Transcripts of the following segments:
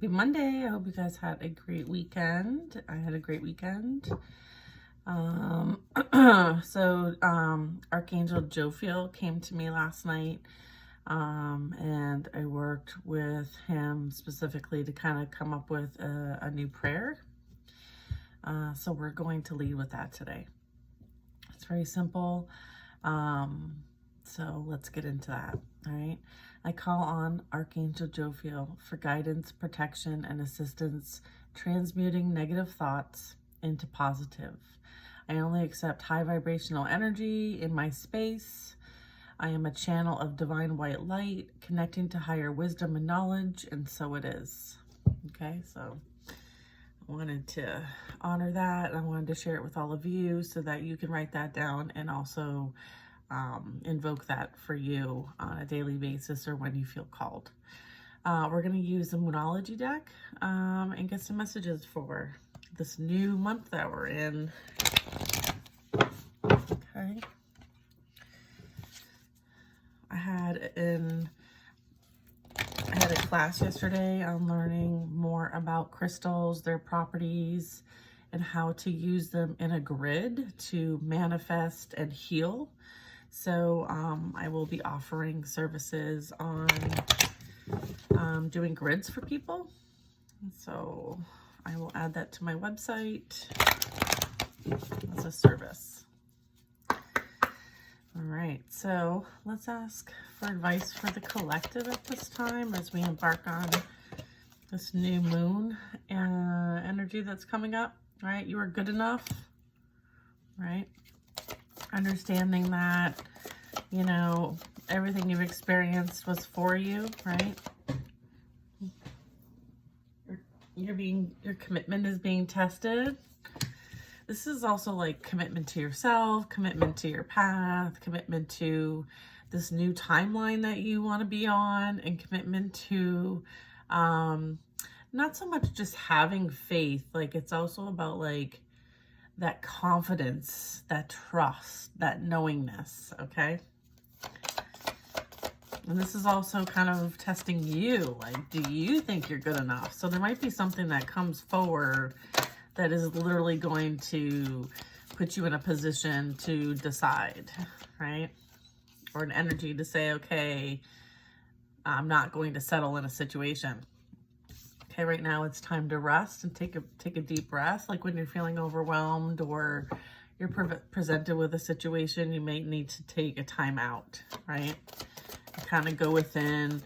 Happy Monday. I hope you guys had a great weekend. I had a great weekend. Archangel Jophiel came to me last night, and I worked with him specifically to kind of come up with a new prayer. So we're going to lead with that today. It's very simple. So let's get into that. All right. I call on Archangel Jophiel for guidance, protection, and assistance, transmuting negative thoughts into positive. I only accept high vibrational energy in my space. I am a channel of divine white light, connecting to higher wisdom and knowledge, and so it is. Okay, so I wanted to honor that. I wanted to share it with all of you so that you can write that down and also invoke that for you on a daily basis or when you feel called. We're going to use the Moonology deck and get some messages for this new month that we're in. Okay. I had a class yesterday on learning more about crystals, their properties, and how to use them in a grid to manifest and heal. So I will be offering services on doing grids for people. So I will add that to my website as a service. All right, so let's ask for advice for the collective at this time as we embark on this new moon energy that's coming up, right? You are good enough, right? Understanding that, you know, everything you've experienced was for you, right? Your commitment is being tested. This is also like commitment to yourself, commitment to your path, commitment to this new timeline that you want to be on, and commitment to not so much just having faith. Like, it's also about like that confidence, that trust, that knowingness, okay? And this is also kind of testing you. Like, do you think you're good enough? So there might be something that comes forward that is literally going to put you in a position to decide, right? Or an energy to say, okay, I'm not going to settle in a situation. Okay, right now it's time to rest and take a deep breath. Like when you're feeling overwhelmed or you're presented with a situation, you may need to take a time out, right? And kind of go within,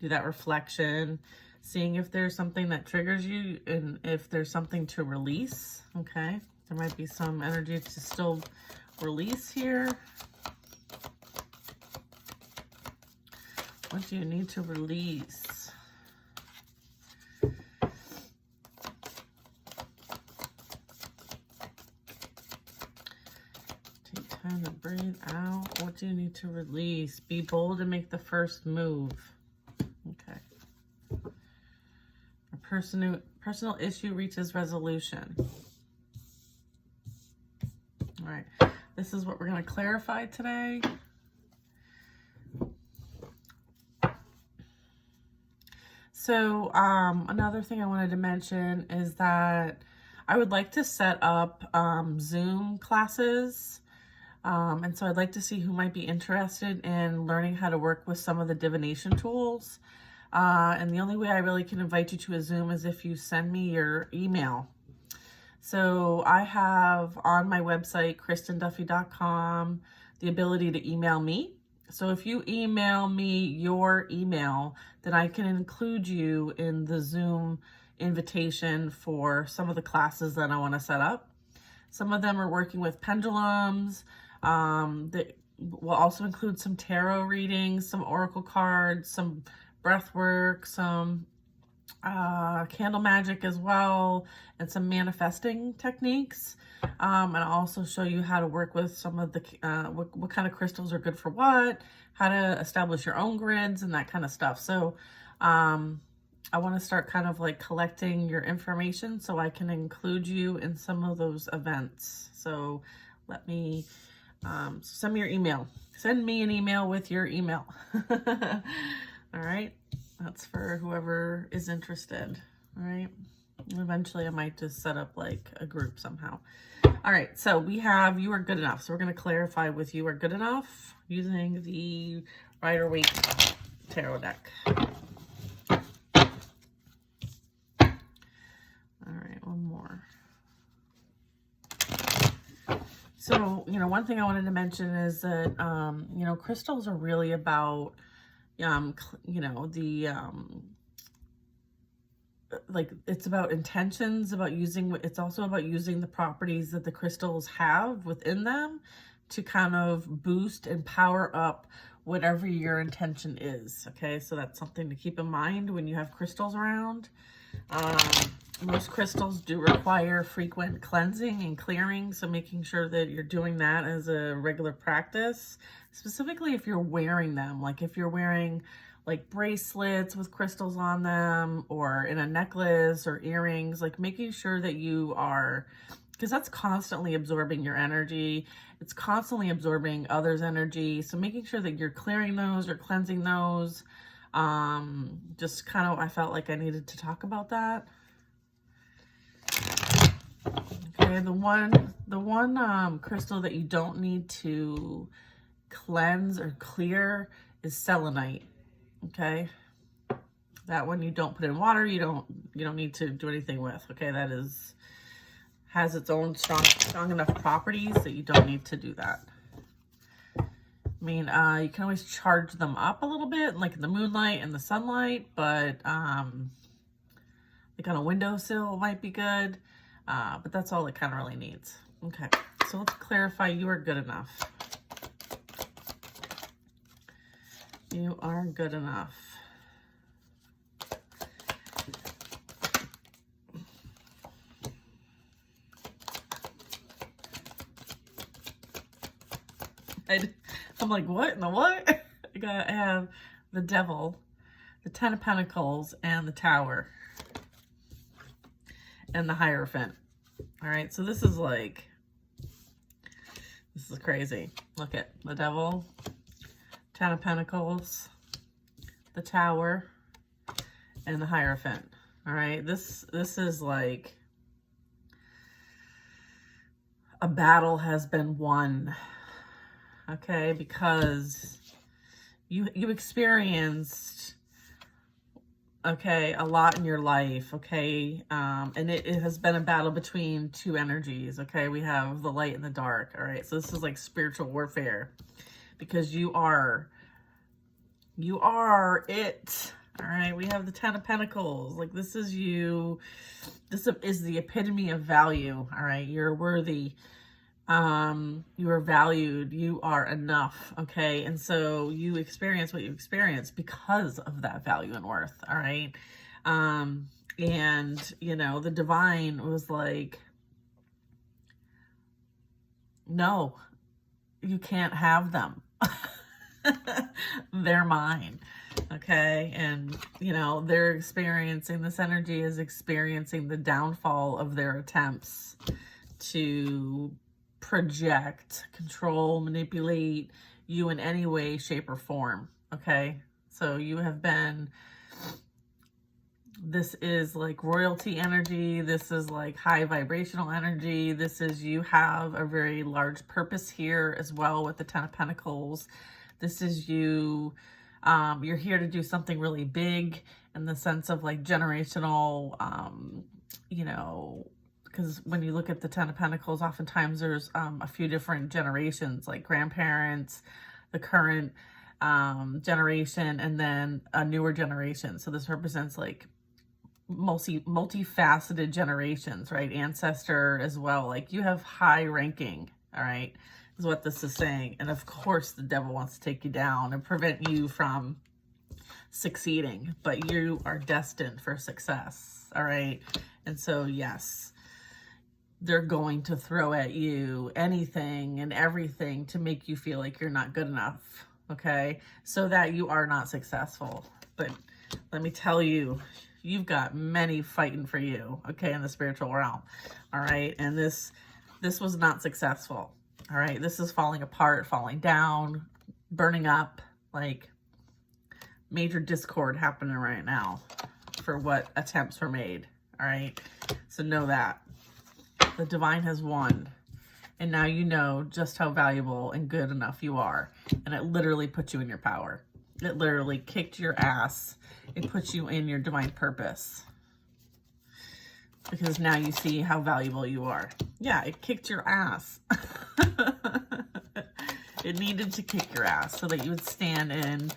do that reflection, seeing if there's something that triggers you and if there's something to release, okay? There might be some energy to still release here. What do you need to release? Time to breathe out. What do you need to release? Be bold and make the first move. Okay. A personal issue reaches resolution. All right. This is what we're going to clarify today. So another thing I wanted to mention is that I would like to set up Zoom classes. And so I'd like to see who might be interested in learning how to work with some of the divination tools. And the only way I really can invite you to a Zoom is if you send me your email. So I have on my website, kristen.d.velasco, the ability to email me. So if you email me your email, then I can include you in the Zoom invitation for some of the classes that I want to set up. Some of them are working with pendulums. That will also include some tarot readings, some oracle cards, some breath work, some candle magic as well, and some manifesting techniques. And I'll also show you how to work with some of the, what kind of crystals are good for what, how to establish your own grids and that kind of stuff. So I want to start kind of like collecting your information so I can include you in some of those events. So let me, send me your email. Send me an email with your email. All right. That's for whoever is interested. All right. Eventually I might just set up like a group somehow. All right, so we have you are good enough. So we're going to clarify with you are good enough using the Rider-Waite tarot deck. All right, one more. So, you know, one thing I wanted to mention is that, you know, crystals are really about, you know, the, like, it's about intentions, about using, it's also about using the properties that the crystals have within them to kind of boost and power up whatever your intention is. Okay, so that's something to keep in mind when you have crystals around. Most crystals do require frequent cleansing and clearing, so making sure that you're doing that as a regular practice, specifically if you're wearing them. Like if you're wearing like bracelets with crystals on them, or in a necklace or earrings, like making sure that you are, because that's constantly absorbing your energy. It's constantly absorbing others' energy. So making sure that you're clearing those or cleansing those. Just kind of, I felt like I needed to talk about that. Okay, the one crystal that you don't need to cleanse or clear is selenite. Okay, that one you don't put in water. You don't need to do anything with. Okay, that has its own strong enough properties that you don't need to do that. I mean, you can always charge them up a little bit, like in the moonlight and the sunlight, but like on a windowsill might be good. But that's all it kind of really needs. Okay, so let's clarify you are good enough. You are good enough. I'm like, what in the what? I have the Devil, the Ten of Pentacles, and the Tower, and the Hierophant. All right, so this is crazy. Look at the Devil, Ten of Pentacles, the Tower, and the Hierophant. All right, this is like a battle has been won. Okay, because you experienced, okay, a lot in your life, okay, and it has been a battle between two energies. Okay, we have the light and the dark. All right, so this is like spiritual warfare, because you are it. All right, we have the Ten of Pentacles. Like, this is you. This is the epitome of value. All right, you're worthy. You are valued, you are enough, okay? And so you experience what you experience because of that value and worth, all right? And, you know, the divine was like, no, you can't have them. They're mine, okay? And, you know, they're experiencing, this energy is experiencing the downfall of their attempts to project, control, manipulate you in any way, shape, or form. Okay, so you have been, this is like royalty energy, this is like high vibrational energy, this is, you have a very large purpose here as well with the Ten of Pentacles. This is you, you're here to do something really big in the sense of like generational, you know, because when you look at the Ten of Pentacles, oftentimes there's a few different generations, like grandparents, the current generation, and then a newer generation. So this represents like multifaceted generations, right? Ancestor as well. Like, you have high ranking, all right, is what this is saying. And of course, the devil wants to take you down and prevent you from succeeding, but you are destined for success, all right? And so, yes, they're going to throw at you anything and everything to make you feel like you're not good enough, okay? So that you are not successful. But let me tell you, you've got many fighting for you, okay, in the spiritual realm, all right? And this was not successful, all right? This is falling apart, falling down, burning up, like major discord happening right now for what attempts were made. All right. So know that the divine has won. And now you know just how valuable and good enough you are. And it literally put you in your power. It literally kicked your ass. It puts you in your divine purpose. Because now you see how valuable you are. Yeah, it kicked your ass. It needed to kick your ass so that you would stand in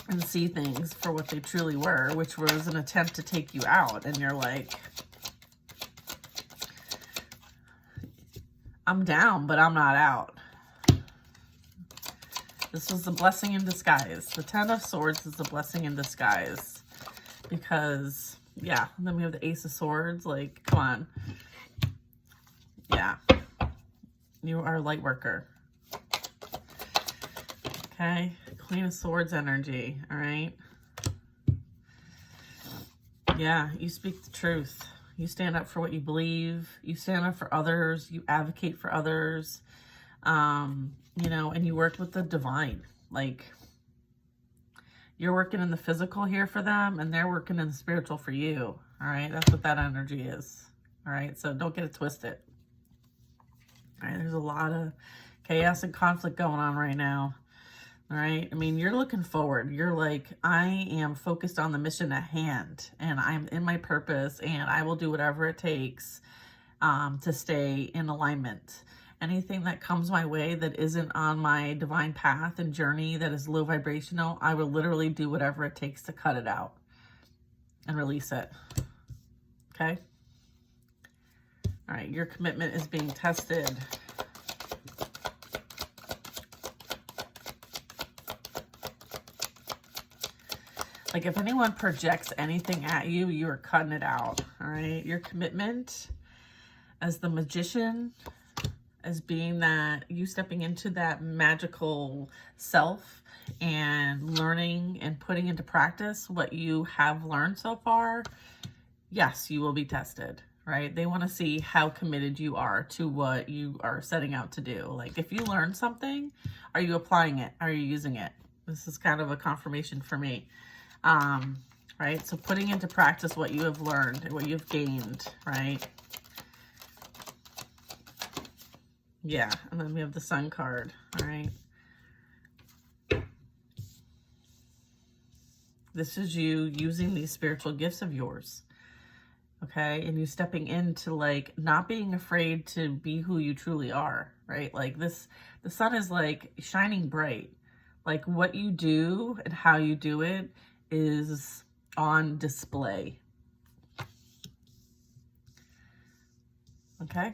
and see things for what they truly were, which was an attempt to take you out. And you're like, I'm down, but I'm not out. This was a blessing in disguise. The Ten of Swords is a blessing in disguise. Because, yeah, and then we have the Ace of Swords. Like, come on. Yeah. You are a light worker. Okay. Queen of Swords energy. All right. Yeah, you speak the truth. You stand up for what you believe. You stand up for others. You advocate for others. You know, and you work with the divine. Like, you're working in the physical here for them, and they're working in the spiritual for you. All right, that's what that energy is. All right, so don't get it twisted. All right, there's a lot of chaos and conflict going on right now. All right, I mean, you're looking forward. You're like, I am focused on the mission at hand, and I'm in my purpose, and I will do whatever it takes to stay in alignment. Anything that comes my way that isn't on my divine path and journey that is low vibrational, I will literally do whatever it takes to cut it out and release it. Okay? All right, your commitment is being tested. Like, if anyone projects anything at you, you are cutting it out. All right? Your commitment as the magician, as being that you stepping into that magical self and learning and putting into practice what you have learned so far, yes, you will be tested, right? They want to see how committed you are to what you are setting out to do. Like, if you learn something, are you applying it? Are you using it? This is kind of a confirmation for me. Right? So putting into practice what you have learned and what you've gained, right? Yeah, and then we have the Sun card, all right? This is you using these spiritual gifts of yours, okay? And you stepping into, like, not being afraid to be who you truly are, right? Like, this, the sun is, like, shining bright. Like, what you do and how you do it is on display, okay?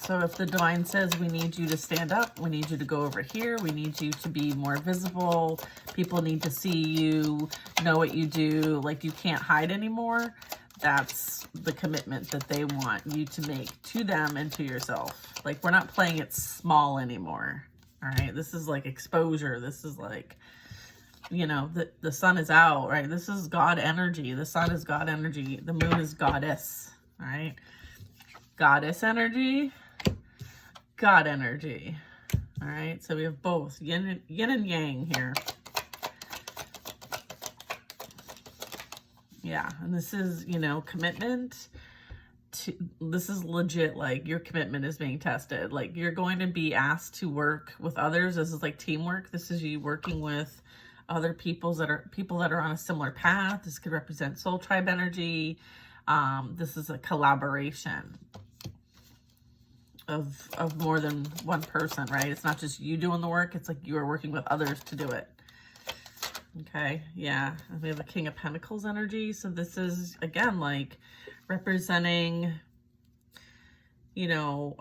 So if the divine says, we need you to stand up, we need you to go over here, we need you to be more visible, people need to see you, know what you do, like, you can't hide anymore, that's the commitment that they want you to make to them and to yourself. Like, we're not playing it small anymore, all right? This is like exposure. This is like, you know, the sun is out, right? This is God energy. The sun is God energy. The moon is goddess, all right? Goddess energy. God energy. All right, so we have both yin and yang here. Yeah, and this is, you know, commitment to, this is legit, like, your commitment is being tested. Like, you're going to be asked to work with others. This is like teamwork. This is you working with other people that are on a similar path. This could represent soul tribe energy. This is a collaboration of more than one person, right? It's not just you doing the work. It's like you are working with others to do it. Okay, yeah. And we have the King of Pentacles energy. So this is, again, like representing, you know,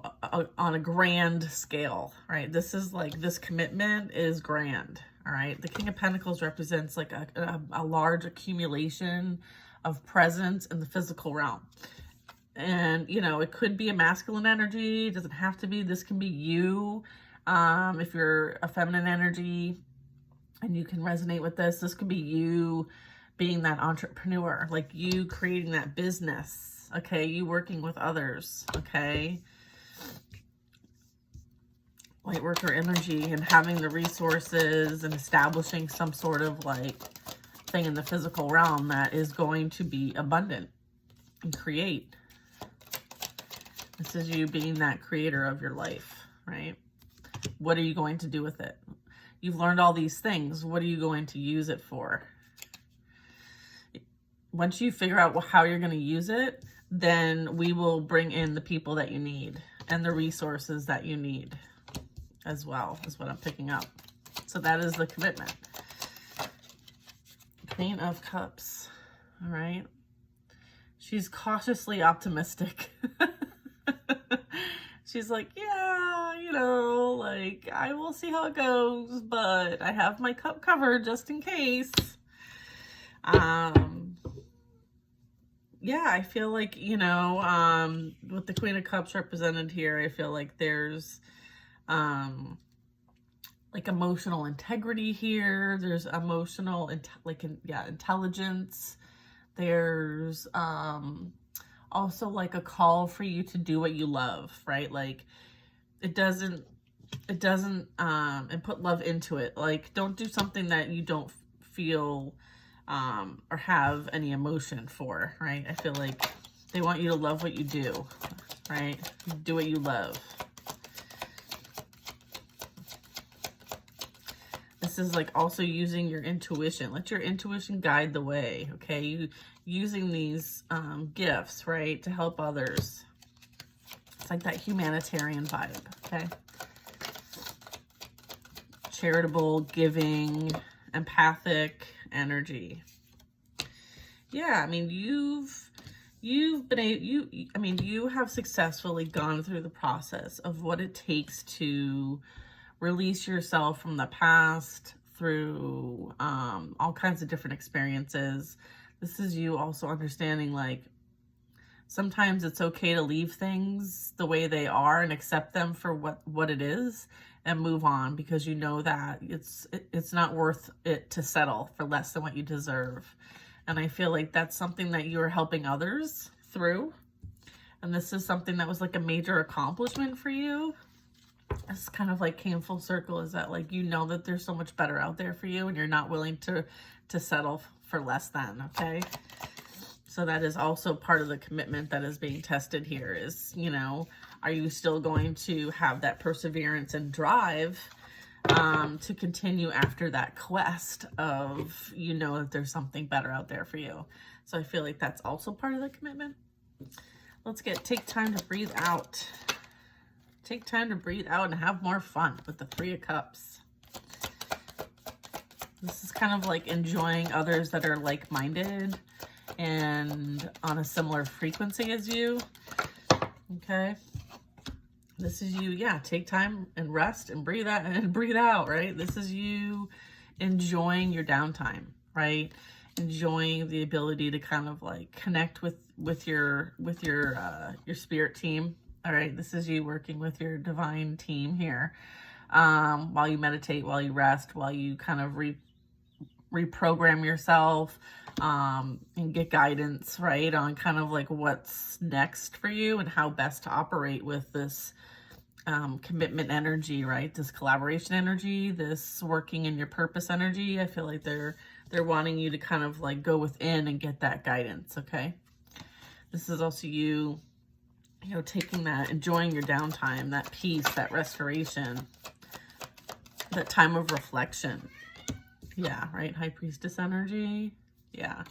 on a grand scale, right? This is like, this commitment is grand, all right? The King of Pentacles represents like a large accumulation of presence in the physical realm. And, you know, it could be a masculine energy. It doesn't have to be. This can be you. If you're a feminine energy and you can resonate with this, this could be you being that entrepreneur, like you creating that business, okay? You working with others, okay? light worker energy and having the resources and establishing some sort of like thing in the physical realm that is going to be abundant and create. This is you being that creator of your life, right? What are you going to do with it? You've learned all these things. What are you going to use it for? Once you figure out how you're going to use it, then we will bring in the people that you need and the resources that you need as well, is what I'm picking up. So that is the commitment. Queen of Cups. All right. She's cautiously optimistic. She's like, yeah, you know, like, I will see how it goes, but I have my cup covered just in case. Yeah, I feel like, you know, with the Queen of Cups represented here, I feel like there's, like emotional integrity here. There's emotional, intelligence. There's, also like a call for you to do what you love, right? Like it doesn't, and put love into it. Like don't do something that you don't feel, or have any emotion for, right? I feel like they want you to love what you do, right? Do what you love. This is like also using your intuition. Let your intuition guide the way, okay? You using these gifts, right, to help others. It's like that humanitarian vibe, okay? Charitable, giving, empathic energy. Yeah, I mean, you have successfully gone through the process of what it takes to release yourself from the past through all kinds of different experiences. This is you also understanding like sometimes it's okay to leave things the way they are and accept them for what it is and move on, because you know that it's not worth it to settle for less than what you deserve. And I feel like that's something that you are helping others through. And this is something that was like a major accomplishment for you. It's kind of like came full circle, is that like, you know that there's so much better out there for you and you're not willing to settle for less than, okay? So that is also part of the commitment that is being tested here is, you know, are you still going to have that perseverance and drive to continue after that quest of, you know, that there's something better out there for you. So I feel like that's also part of the commitment. Let's take time to breathe out. Take time to breathe out and have more fun with the Three of Cups. This is kind of like enjoying others that are like-minded and on a similar frequency as you. Okay. This is you, yeah, take time and rest and breathe out and breathe out, right? This is you enjoying your downtime, right? Enjoying the ability to kind of like connect with your spirit team. All right, this is you working with your divine team here, while you meditate, while you rest, while you kind of reprogram yourself, and get guidance, right, on kind of like what's next for you and how best to operate with this commitment energy, right? This collaboration energy, this working in your purpose energy. I feel like they're wanting you to kind of like go within and get that guidance, okay? This is also you know, taking that, enjoying your downtime, that peace, that restoration, that time of reflection. Yeah, right? High Priestess energy. Yeah.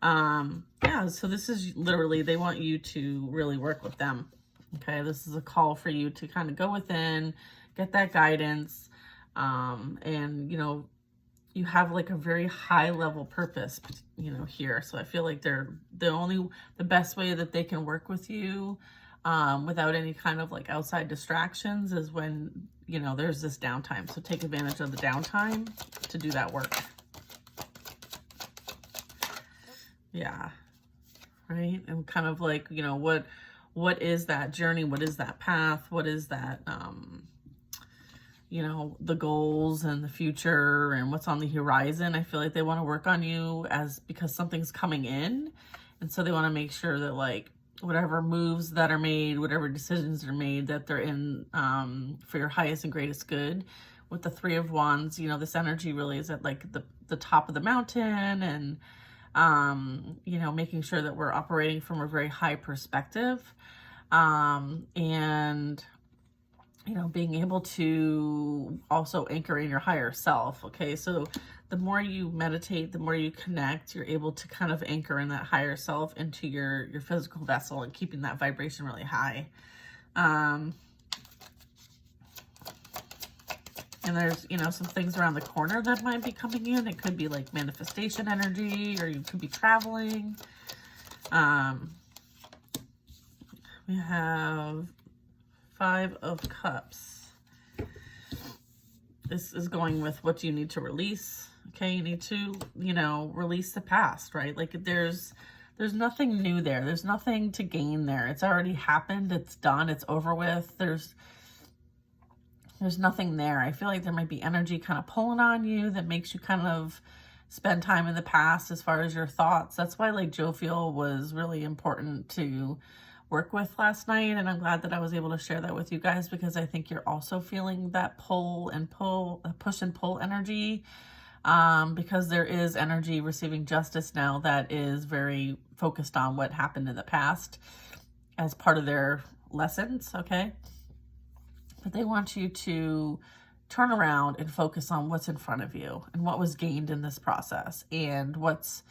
Yeah, so this is literally, they want you to really work with them. Okay, this is a call for you to kind of go within, get that guidance, and, you know, you have like a very high level purpose, you know, here. So I feel like they're the best way that they can work with you without any kind of like outside distractions is when, you know, there's this downtime. So take advantage of the downtime to do that work. Yeah. Right. And kind of like, you know, what is that journey? What is that path? What is that, you know, the goals and the future and what's on the horizon. I feel like they want to work on you because something's coming in. And so they want to make sure that like whatever moves that are made, whatever decisions are made, that they're in for your highest and greatest good. With the Three of Wands, you know, this energy really is at like the top of the mountain, and you know, making sure that we're operating from a very high perspective, and you know, being able to also anchor in your higher self. Okay, so the more you meditate, the more you connect, you're able to kind of anchor in that higher self into your physical vessel, and keeping that vibration really high. And there's, you know, some things around the corner that might be coming in. It could be like manifestation energy, or you could be traveling. We have Five of Cups. This is going with what you need to release. Okay, you need to, you know, release the past, right? Like there's nothing new there. There's nothing to gain there. It's already happened. It's done. It's over with. There's nothing there. I feel like there might be energy kind of pulling on you that makes you kind of spend time in the past as far as your thoughts. That's why like Jovial was really important to work with last night, and I'm glad that I was able to share that with you guys, because I think you're also feeling that push and pull energy, because there is energy receiving justice now that is very focused on what happened in the past as part of their lessons, okay? But they want you to turn around and focus on what's in front of you and what was gained in this process, and what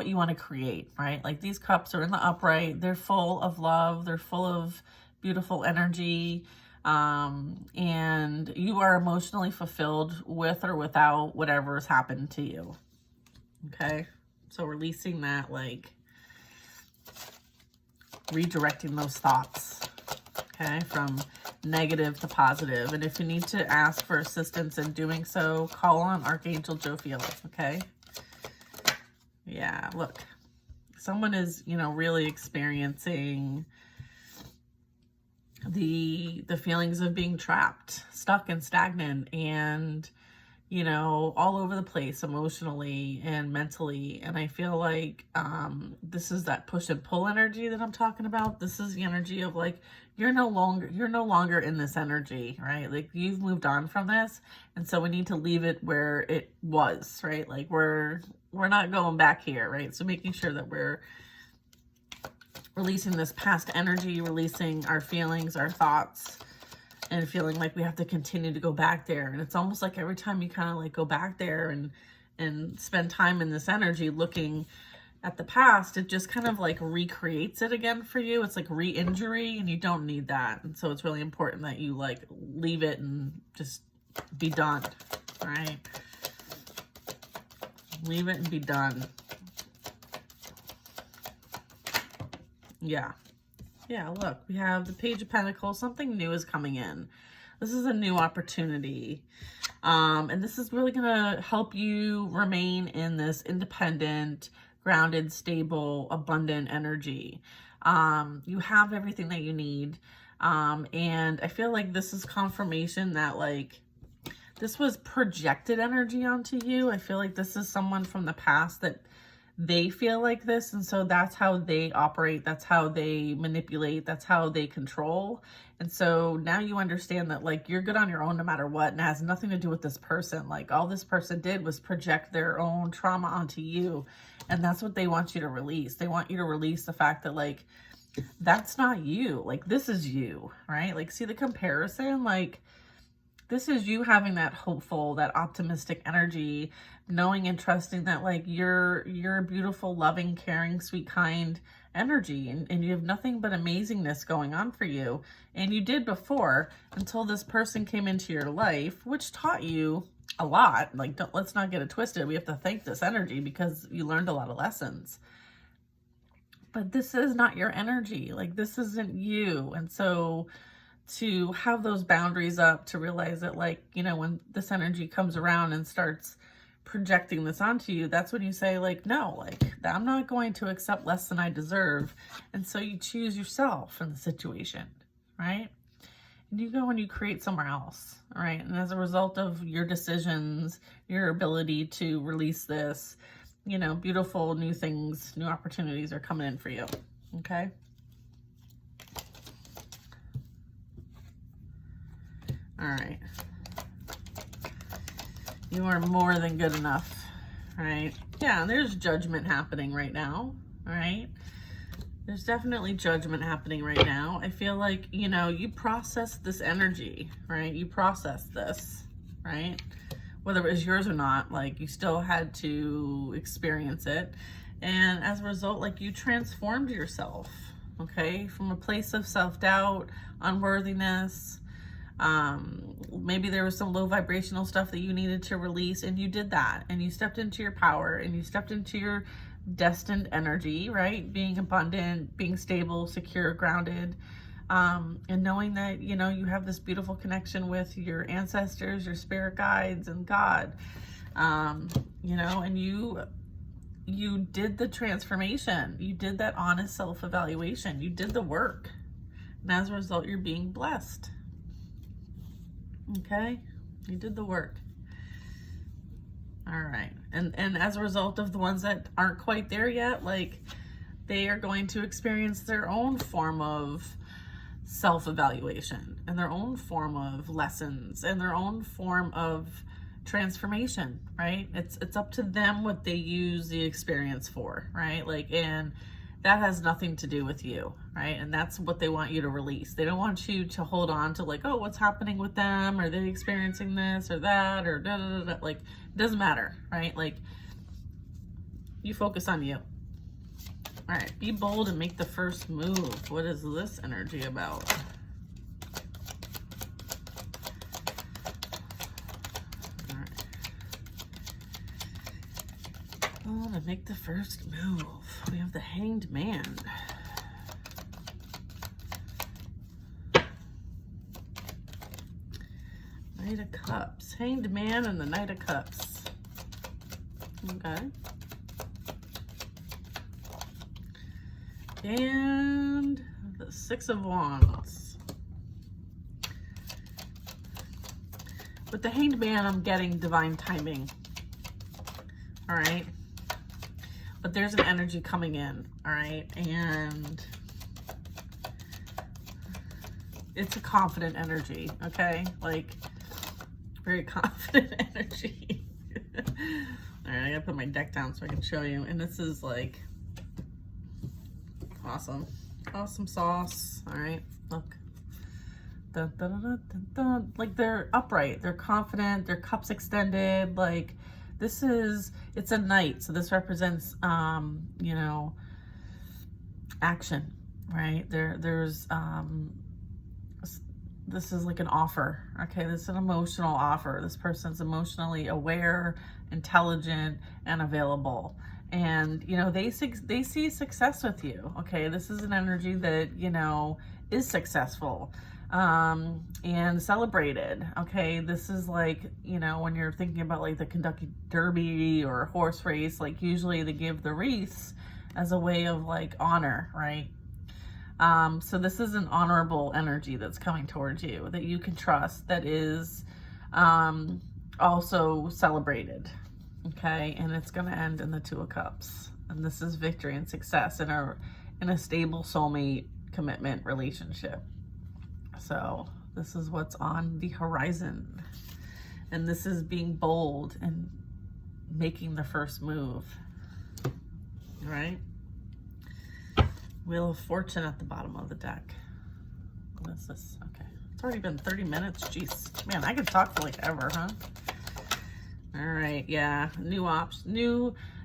you want to create, right? Like these cups are in the upright. They're full of love. They're full of beautiful energy. And you are emotionally fulfilled with or without whatever's happened to you. Okay. So releasing that, like redirecting those thoughts, okay, from negative to positive. And if you need to ask for assistance in doing so, call on Archangel Jovial, okay? Yeah, look, someone is, you know, really experiencing the feelings of being trapped, stuck and stagnant, and, you know, all over the place emotionally and mentally. And I feel like this is that push and pull energy that I'm talking about. This is the energy of like, you're no longer in this energy, right? Like you've moved on from this. And so we need to leave it where it was, right? Like we're not going back here, right? So making sure that we're releasing this past energy, releasing our feelings, our thoughts, and feeling like we have to continue to go back there. And it's almost like every time you kind of like go back there and spend time in this energy looking at the past, it just kind of like recreates it again for you. It's like re-injury, and you don't need that. And so it's really important that you like leave it and just be done, right? Leave it and be done. Yeah. Yeah, look, we have the Page of Pentacles. Something new is coming in. This is a new opportunity. And this is really going to help you remain in this independent, grounded, stable, abundant energy. You have everything that you need. And I feel like this is confirmation that like this was projected energy onto you. I feel like this is someone from the past that they feel like this, and so that's how they operate, that's how they manipulate, that's how they control. And so now you understand that like you're good on your own no matter what, and it has nothing to do with this person. Like all this person did was project their own trauma onto you, and that's what they want you to release. They want you to release the fact that like that's not you, like this is you, right? Like see the comparison, like this is you having that hopeful, that optimistic energy, knowing and trusting that like you're a beautiful, loving, caring, sweet, kind energy, and you have nothing but amazingness going on for you. And you did before, until this person came into your life, which taught you a lot. Like let's not get it twisted. We have to thank this energy because you learned a lot of lessons. But this is not your energy. Like this isn't you. And so to have those boundaries up, to realize that like, you know, when this energy comes around and starts projecting this onto you, that's when you say like, no, like I'm not going to accept less than I deserve. And so you choose yourself in the situation, right? And you go and you create somewhere else, right? And as a result of your decisions, your ability to release this, you know, beautiful new things, new opportunities are coming in for you, okay? All right. You are more than good enough, right? Yeah, there's judgment happening right now, all right? There's definitely judgment happening right now. I feel like, you know, you processed this energy, right? You processed this, right? Whether it was yours or not, like you still had to experience it. And as a result, like you transformed yourself, okay? From a place of self-doubt, unworthiness, maybe there was some low vibrational stuff that you needed to release, and you did that, and you stepped into your power, and you stepped into your destined energy, right? Being abundant, being stable, secure, grounded, and knowing that, you know, you have this beautiful connection with your ancestors, your spirit guides, and God, you know, and you did the transformation. You did that honest self-evaluation. You did the work. And as a result, you're being blessed. Okay? You did the work. All right. And as a result of the ones that aren't quite there yet, like they are going to experience their own form of self-evaluation and their own form of lessons and their own form of transformation, right? It's up to them what they use the experience for, right? Like, and that has nothing to do with you, right? And that's what they want you to release. They don't want you to hold on to like, oh, what's happening with them? Are they experiencing this or that or da da da da? Like, it doesn't matter, right? Like, you focus on you. All right, be bold and make the first move. What is this energy about? All right. Bold and make the first move. We have the Hanged Man. Knight of Cups. Hanged Man and the Knight of Cups. Okay. And the Six of Wands. With the Hanged Man, I'm getting divine timing. All right. But there's an energy coming in. All right. And it's a confident energy. Okay. Like, very confident energy. All right. I gotta put my deck down so I can show you. And this is like, awesome. Awesome sauce. All right. Look. Dun, dun, dun, dun, dun. Like they're upright. They're confident. Their cups extended. Like this is, it's a knight. So this represents, you know, action, right? There's, this is like an offer. Okay. This is an emotional offer. This person's emotionally aware, intelligent, and available. And, you know, they see success with you. Okay. This is an energy that, you know, is successful, and celebrated. Okay. This is like, you know, when you're thinking about like the Kentucky Derby or a horse race, like usually they give the wreaths as a way of like honor, right? So this is an honorable energy that's coming towards you that you can trust, that is, also celebrated. Okay, and it's going to end in the Two of Cups. And this is victory and success in a stable soulmate commitment relationship. So this is what's on the horizon. And this is being bold and making the first move. All right? Wheel of Fortune at the bottom of the deck. What is this? Okay. It's already been 30 minutes. Jeez. Man, I could talk for like ever, huh? All right, yeah, new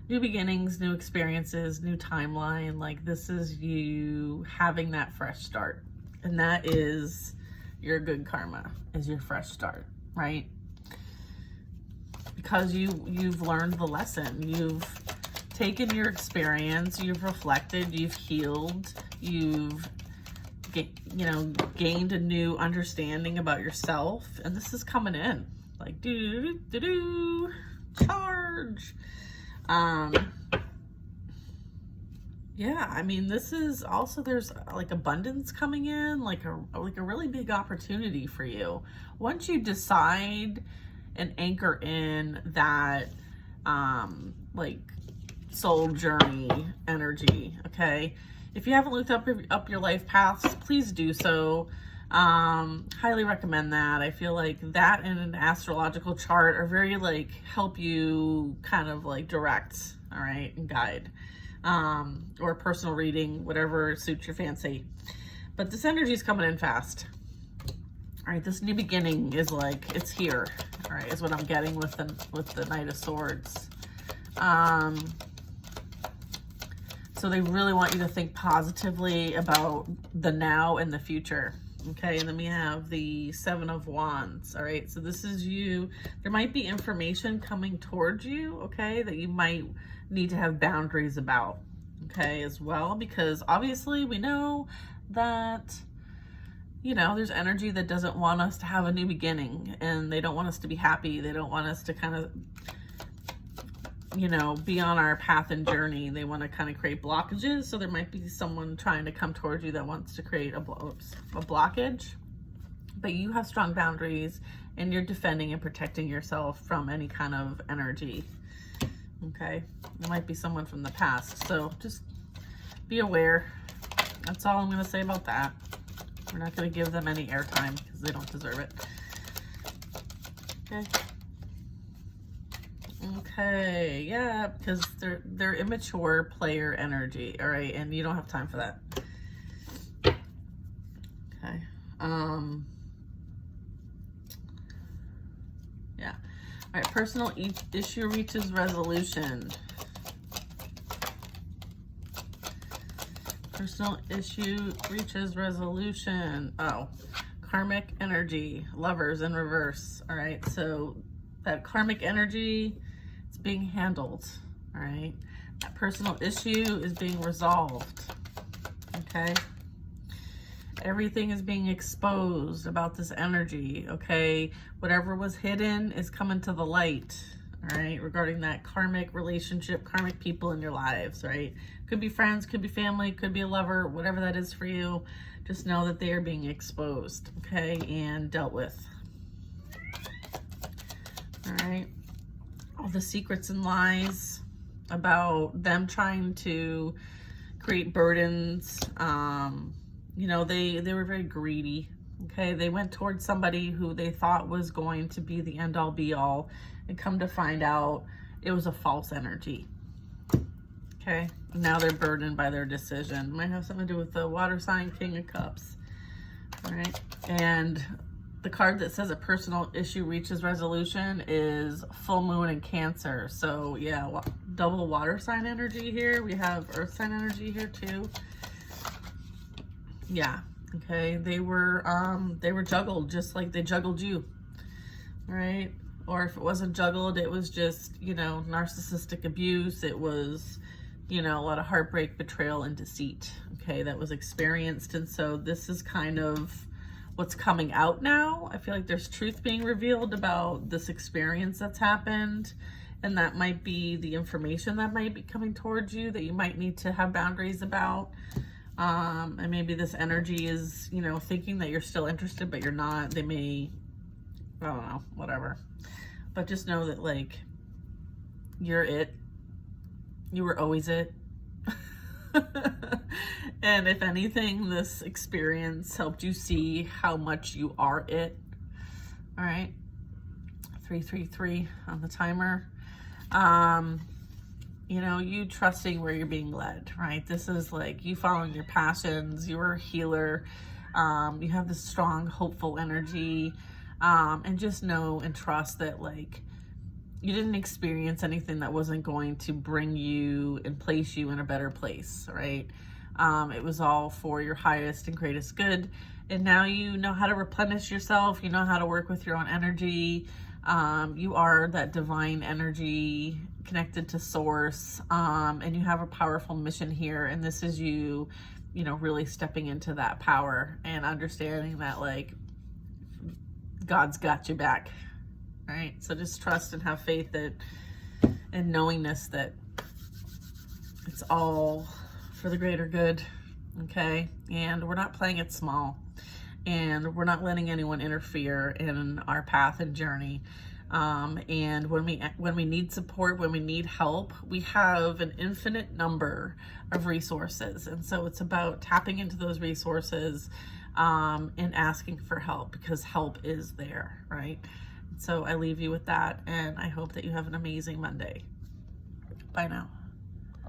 beginnings, new experiences, new timeline. Like this is you having that fresh start, and that is your good karma, is your fresh start, right? Because you've learned the lesson, you've taken your experience, you've reflected, you've healed, you've gained a new understanding about yourself, and this is coming in. Like charge. Yeah, I mean, this is also, there's like abundance coming in, like a really big opportunity for you. Once you decide and anchor in that like soul journey energy, okay? If you haven't looked up your life paths, please do so. Highly recommend that. I feel like that and an astrological chart are very like help you kind of like direct, all right, and guide, or personal reading, whatever suits your fancy. But this energy is coming in fast. All right, this new beginning is like, it's here, all right, is what I'm getting with the Knight of Swords. So they really want you to think positively about the now and the future. Okay, and then we have the Seven of Wands. All right, so this is you. There might be information coming towards you, okay, that you might need to have boundaries about, okay, as well, because obviously we know that, you know, there's energy that doesn't want us to have a new beginning, and they don't want us to be happy. They don't want us to kind of, you know, be on our path and journey. They want to kind of create blockages. So there might be someone trying to come towards you that wants to create a blockage, but you have strong boundaries and you're defending and protecting yourself from any kind of energy. Okay, it might be someone from the past, so just be aware. That's all I'm going to say about that. We're not going to give them any airtime because they don't deserve it. Okay. Okay, yeah, because they're immature player energy, all right, and you don't have time for that. Okay. Yeah. All right, personal issue reaches resolution. Personal issue reaches resolution. Oh, karmic energy, lovers in reverse. All right, so that karmic energy, it's being handled. All right, that personal issue is being resolved. Okay, everything is being exposed about this energy. Okay, whatever was hidden is coming to the light. All right, regarding that karmic relationship, karmic people in your lives, right? Could be friends, could be family, could be a lover, whatever that is for you. Just know that they are being exposed, okay, and dealt with. All right, all the secrets and lies about them trying to create burdens. You know, they were very greedy. Okay, they went towards somebody who they thought was going to be the end all be all, and come to find out it was a false energy. Okay, now they're burdened by their decision. Might have something to do with the water sign, King of Cups. All right, and the card that says a personal issue reaches resolution is full moon in Cancer. So yeah, double water sign energy here. We have earth sign energy here too. Yeah. Okay, they were juggled just like they juggled you, right? Or if it wasn't juggled, it was just, you know, narcissistic abuse. It was, you know, a lot of heartbreak, betrayal, and deceit, okay, that was experienced. And so this is kind of what's coming out now. I feel like there's truth being revealed about this experience that's happened, and that might be the information that might be coming towards you that you might need to have boundaries about. And maybe this energy is, you know, thinking that you're still interested, but you're not. They may, I don't know, whatever. But just know that, like, you're it. You were always it. And if anything, this experience helped you see how much you are it. All right. 333 on the timer. You know, you trusting where you're being led, right? This is like you following your passions. You're a healer. You have this strong, hopeful energy. And just know and trust that, like, you didn't experience anything that wasn't going to bring you and place you in a better place, right? It was all for your highest and greatest good. And now you know how to replenish yourself. You know how to work with your own energy. You are that divine energy connected to source, and you have a powerful mission here. And this is you, you know, really stepping into that power and understanding that, like, God's got you back, right? So just trust and have faith that, and knowingness that it's all for the greater good, okay? And we're not playing it small, and we're not letting anyone interfere in our path and journey. And when we need support, when we need help, we have an infinite number of resources. And so it's about tapping into those resources, in asking for help, because help is there, right? So I leave you with that, and I hope that you have an amazing Monday. Bye now.